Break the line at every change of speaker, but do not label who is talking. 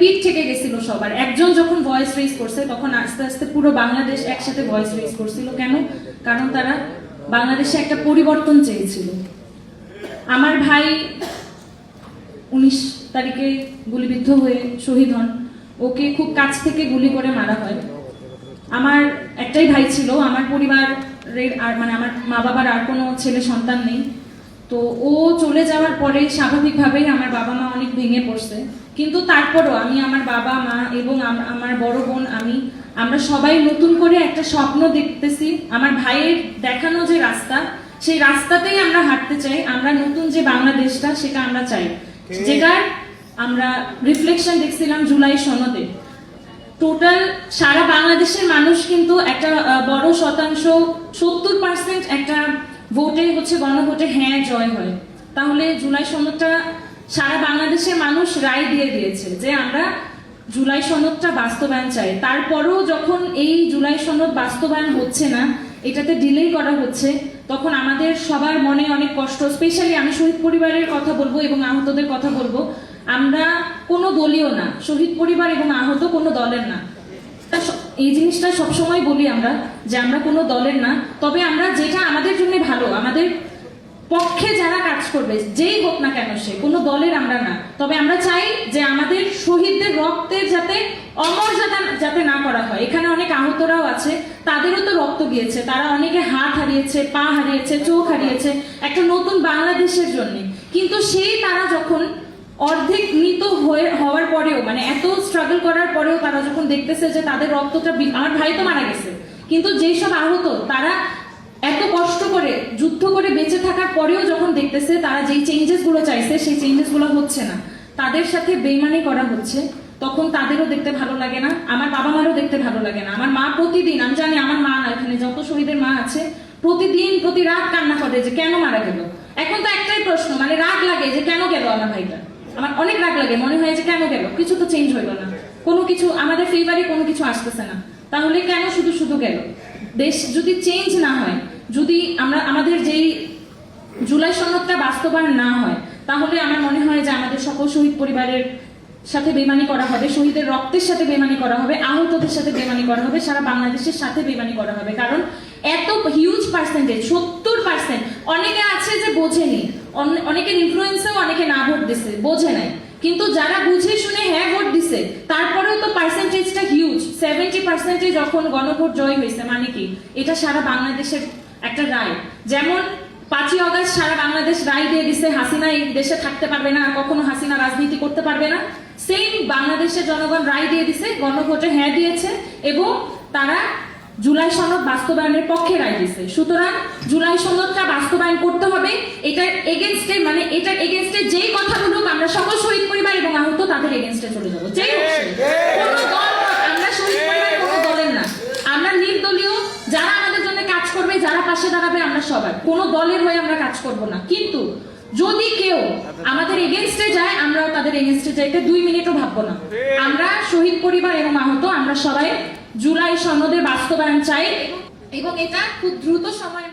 পিঠ থেকে গেছিল সবার। একজন যখন ভয়েস রেজ করছে তখন আস্তে আস্তে পুরো বাংলাদেশ একসাথে ভয়েস রেজ করছিল। কেন? কারণ তারা বাংলাদেশে একটা পরিবর্তন চেয়েছিল। আমার ভাই 19 তারিখে গুলিবিদ্ধ হয়ে শহীদ হন। ওকে খুব কাছ থেকে গুলি করে মারা হয়। আমার একটাই ভাই ছিল। আমার পরিবারের আর মানে আমার মা বাবার আর কোনো ছেলে সন্তান নেই। তো ও চলে যাওয়ার পরে স্বাভাবিকভাবেই আমার বাবা মা অনেক ভেঙে পড়ছে। কিন্তু তারপরও আমি আমার বাবা মা এবং আমার বড় বোন আমরা সবাই নতুন করে একটা স্বপ্ন দেখতেছি। আমার ভাইয়ের দেখানো যে রাস্তা, সেই রাস্তাতেই আমরা হাঁটতে চাই। আমরা নতুন যে বাংলাদেশটা সেটা আমরা চাই, যেটার আমরা রিফ্লেকশন দেখছিলাম জুলাই সনদে। টোটাল সারা বাংলাদেশের মানুষ কিন্তু একটা বড় শতাংশ 70% একটা ভোটে হচ্ছে গণভোটে হ্যাঁ জয় হয়। তাহলে জুলাই সনদটা সারা বাংলাদেশের মানুষ রায় দিয়ে দিয়েছে যে আমরা জুলাই সনদটা বাস্তবায়ন চাই। তারপরেও যখন এই জুলাই সনদ বাস্তবায়ন হচ্ছে না, এটাতে ডিলে করা হচ্ছে, তখন আমাদের সবার মনে অনেক কষ্ট। স্পেশালি আমি শহীদ পরিবারের কথা বলবো এবং আহতদের কথা বলবো। আমরা কোনো দলীয় না, শহীদ পরিবার এবং আহত কোনো দলের না। এই জিনিসটা সবসময় বলি আমরা যে আমরা কোনো দলের না, তবে আমরা যেটা আমাদের জন্য ভালো, আমাদের পক্ষে যারা কাজ করবে যেই হোক না কেন সে, কোনো দলের আমরা না। তবে আমরা চাই যে আমাদের শহীদদের রক্তের যাতে অমর্যাদা যাতে না করা হয়। এখানে অনেক আহতরাও আছে, তাদেরও তো রক্ত গিয়েছে, তারা অনেকে হাত হারিয়েছে, পা হারিয়েছে, চোখ হারিয়েছে একটা নতুন বাংলাদেশের জন্য। কিন্তু সেই তারা যখন অর্ধেক মৃত হওয়ার পরেও, মানে এত স্ট্রাগল করার পরেও তারা যখন দেখতেছে যে তাদের রক্তটা, আমার ভাই তো মারা গেছে, কিন্তু যেসব আহত তারা এত কষ্ট করে যুদ্ধ করে বেঁচে থাকার পরেও যখন দেখতেছে তারা যেই চেঞ্জেস গুলো চাইছে সেই চেঞ্জেস গুলো হচ্ছে না, তাদের সাথে বেইমানি করা হচ্ছে, তখন তাদেরও দেখতে ভালো লাগে না, আমার বাবা মারও দেখতে ভালো লাগে না। আমার মা প্রতিদিন, আমি জানি আমার মা না, এখানে যত শহীদের মা আছে প্রতিদিন প্রতি রাত কান্না করে যে কেন মারা গেল। এখন তো একটাই প্রশ্ন, মানে রাগ লাগে যে কেন গেল আমার ভাইটা, আমার অনেক রাগ লাগে, মনে হয় যে কেন গেল, কিছু তো চেঞ্জ হইল না, কোনো কিছু আমাদের ফেভারে কোনো কিছু আসতেছে না, তাহলে কেন শুধু শুধু গেল। দেশ যদি চেঞ্জ না হয়, যদি আমাদের যেই জুলাই সনদটা বাস্তবায়ন না হয়, তাহলে আমার মনে হয় যে আমাদের সকল শহীদ পরিবারের সাথে বেমানি করা হবে, শহীদের রক্তের সাথে বেমানি করা হবে, আহতদের সাথে বেমানি করা হবে, সারা বাংলাদেশের সাথে বেমানি করা হবে। কারণ এত হিউজ পার্সেন্টেজ, 70%, অনেকে আছে যে বোঝেনি, অনেকের ইনফ্লুয়েন্সেও অনেকে না ভোট দিছে, বোঝে নাই। কিন্তু যারা বুঝে শুনে হ্যাঁ ভোট দিছে, তারপরেও তো পার্সেন্টেজটা হিউজ। 70% যখন গণভোট জয় হয়েছে, মানে কি এটা সারা বাংলাদেশের একটা রায়। যেমন 5ই অগস্ট সারা বাংলাদেশ রায় দিয়ে দিছে হাসিনা এই দেশে থাকতে পারবে না, কখনো হাসিনা রাজনীতি করতে পারবে না। সেম বাংলাদেশের জনগণ রায় দিয়ে দিছে, গণভোটে হ্যাঁ দিয়েছে এবং তারা জুলাই সনদ বাস্তবায়নের পক্ষে রায় দিয়েছে। সুতরাং জুলাই সনদটা বাস্তবায়ন করতে হবে। এটার এগেনস্টে, মানে এটার এগেনস্টে যেই কথাগুলো, আমরা সকল শহীদ পরিবার এবং আহত তাদের এগেনস্টে চলে যাবো। যেই কোনো দল, আমরা শহীদ পরিবার কোনো দলের না, আমরা নির্দলীয়, যারা আমাদের জন্য কাজ করবে, যারা পাশে দাঁড়াবে, আমরা সবার, কোনো দলের হয়ে আমরা কাজ করব না। কিন্তু যদি কেউ আমাদের এগেনস্টে যায়, আমরাও তাদের এগেনস্টে যাইতে 2 মিনিটও ভাববো না। আমরা শহীদ পরিবার এবং আহত আমরা সবাই জুলাই সনদের বাস্তবায়ন চাই এবং এটা খুব দ্রুত সময়ের